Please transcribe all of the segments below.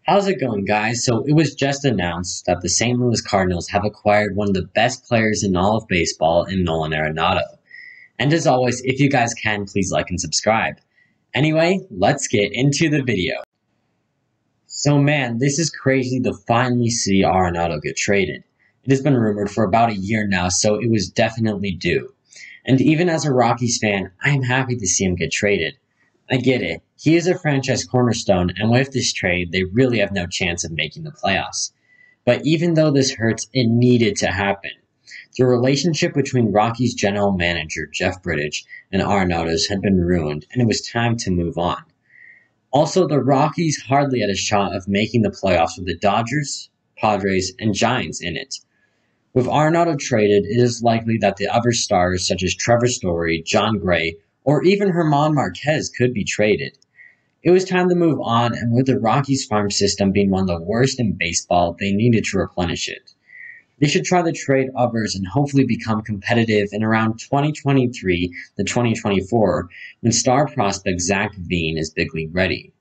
How's it going, guys? So it was just announced that the St. Louis Cardinals have acquired one of the best players in all of baseball in Nolan Arenado. And as always, if you guys can, please like and subscribe. Anyway, let's get into the video. So man, this is crazy to finally see Arenado get traded. It has been rumored for about a year now, so it was definitely due. And even as a Rockies fan, I am happy to see him get traded. I get it. He is a franchise cornerstone, and with this trade, they really have no chance of making the playoffs. But even though this hurts, it needed to happen. The relationship between Rockies general manager Jeff Bridich and Arenado's had been ruined, and it was time to move on. Also, the Rockies hardly had a shot of making the playoffs with the Dodgers, Padres, and Giants in it. With Arenado traded, it is likely that the other stars such as Trevor Story, John Gray, or even German Marquez could be traded. It was time to move on, and with the Rockies farm system being one of the worst in baseball, they needed to replenish it. They should try to trade others and hopefully become competitive in around 2023 to 2024 when star prospect Zach Veen is big league ready.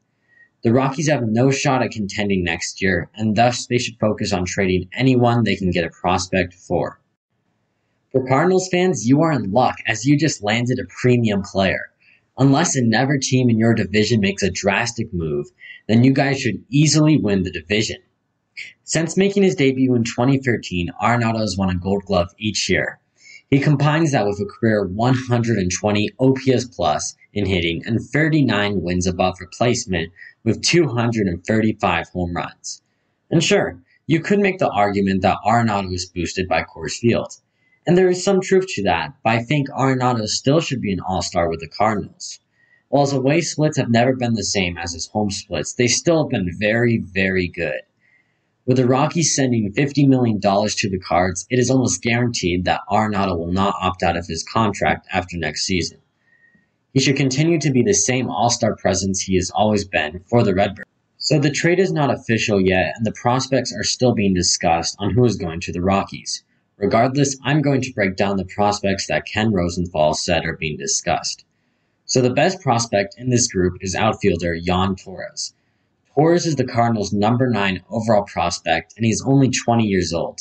The Rockies have no shot at contending next year, and thus they should focus on trading anyone they can get a prospect for. For Cardinals fans, you are in luck as you just landed a premium player. Unless another team in your division makes a drastic move, then you guys should easily win the division. Since making his debut in 2013, Arenado has won a Gold Glove each year. He combines that with a career 120 OPS plus in hitting and 39 wins above replacement with 235 home runs. And sure, you could make the argument that Arenado was boosted by Coors Field. And there is some truth to that, but I think Arenado still should be an all-star with the Cardinals. While his away splits have never been the same as his home splits, they still have been very, very good. With the Rockies sending $50 million to the Cards, it is almost guaranteed that Arenado will not opt out of his contract after next season. He should continue to be the same all-star presence he has always been for the Redbirds. So the trade is not official yet, and the prospects are still being discussed on who is going to the Rockies. Regardless, I'm going to break down the prospects that Ken Rosenthal said are being discussed. So the best prospect in this group is outfielder Jan Torres. Torres is the Cardinals' number 9 overall prospect, and he's only 20 years old.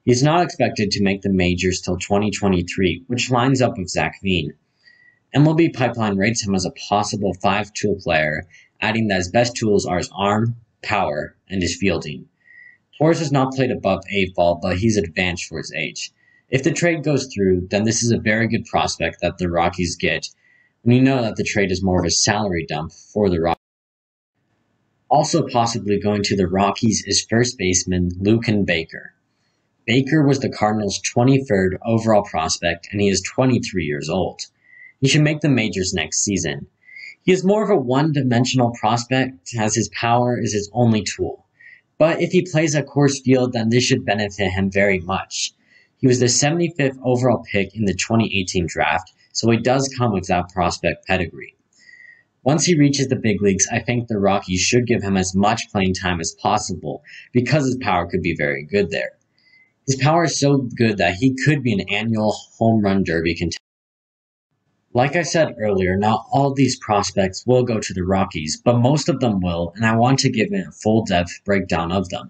He's not expected to make the majors till 2023, which lines up with Zach Veen. MLB Pipeline rates him as a possible 5-tool player, adding that his best tools are his arm, power, and his fielding. Torres has not played above 8 ball, but he's advanced for his age. If the trade goes through, then this is a very good prospect that the Rockies get, when you know that the trade is more of a salary dump for the Rockies. Also possibly going to the Rockies is first baseman Luken Baker. Baker was the Cardinals' 23rd overall prospect, and he is 23 years old. He should make the majors next season. He is more of a one-dimensional prospect, as his power is his only tool. But if he plays at Coors Field, then this should benefit him very much. He was the 75th overall pick in the 2018 draft, so he does come with that prospect pedigree. Once he reaches the big leagues, I think the Rockies should give him as much playing time as possible, because his power could be very good there. His power is so good that he could be an annual home run derby contender. Like I said earlier, not all of these prospects will go to the Rockies, but most of them will, and I want to give a full depth breakdown of them.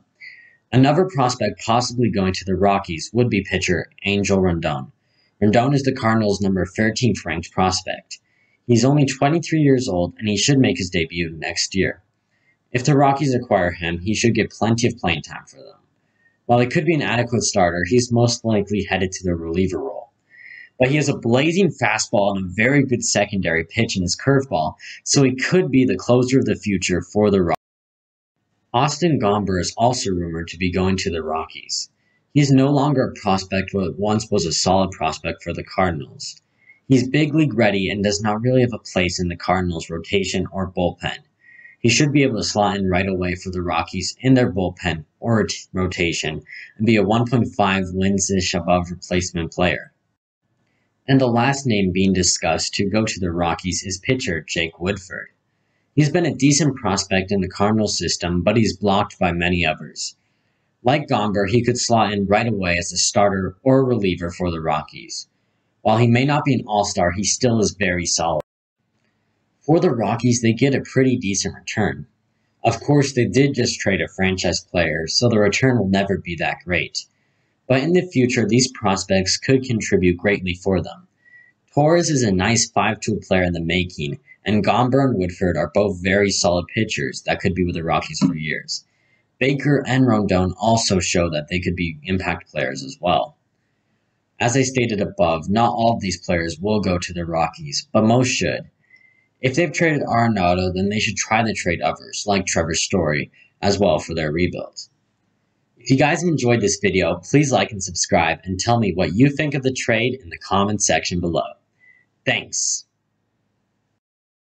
Another prospect possibly going to the Rockies would be pitcher Angel Rendon. Rendon is the Cardinals' number 13th ranked prospect. He's only 23 years old, and he should make his debut next year. If the Rockies acquire him, he should get plenty of playing time for them. While he could be an adequate starter, he's most likely headed to the reliever role. But he has a blazing fastball and a very good secondary pitch in his curveball, so he could be the closer of the future for the Rockies. Austin Gomber is also rumored to be going to the Rockies. He is no longer a prospect but once was a solid prospect for the Cardinals. He's big league ready and does not really have a place in the Cardinals' rotation or bullpen. He should be able to slot in right away for the Rockies in their bullpen or rotation and be a 1.5 wins-ish above replacement player. And the last name being discussed to go to the Rockies is pitcher Jake Woodford. He's been a decent prospect in the Cardinals system, but he's blocked by many others. Like Gomber, he could slot in right away as a starter or a reliever for the Rockies. While he may not be an all-star, he still is very solid. For the Rockies, they get a pretty decent return. Of course, they did just trade a franchise player, so the return will never be that great. But in the future, these prospects could contribute greatly for them. Torres is a nice 5-tool player in the making, and Gomber and Woodford are both very solid pitchers that could be with the Rockies for years. Baker and Rondon also show that they could be impact players as well. As I stated above, not all of these players will go to the Rockies, but most should. If they've traded Arenado, then they should try to trade others, like Trevor Story, as well for their rebuild. If you guys enjoyed this video, please like and subscribe and tell me what you think of the trade in the comments section below. Thanks.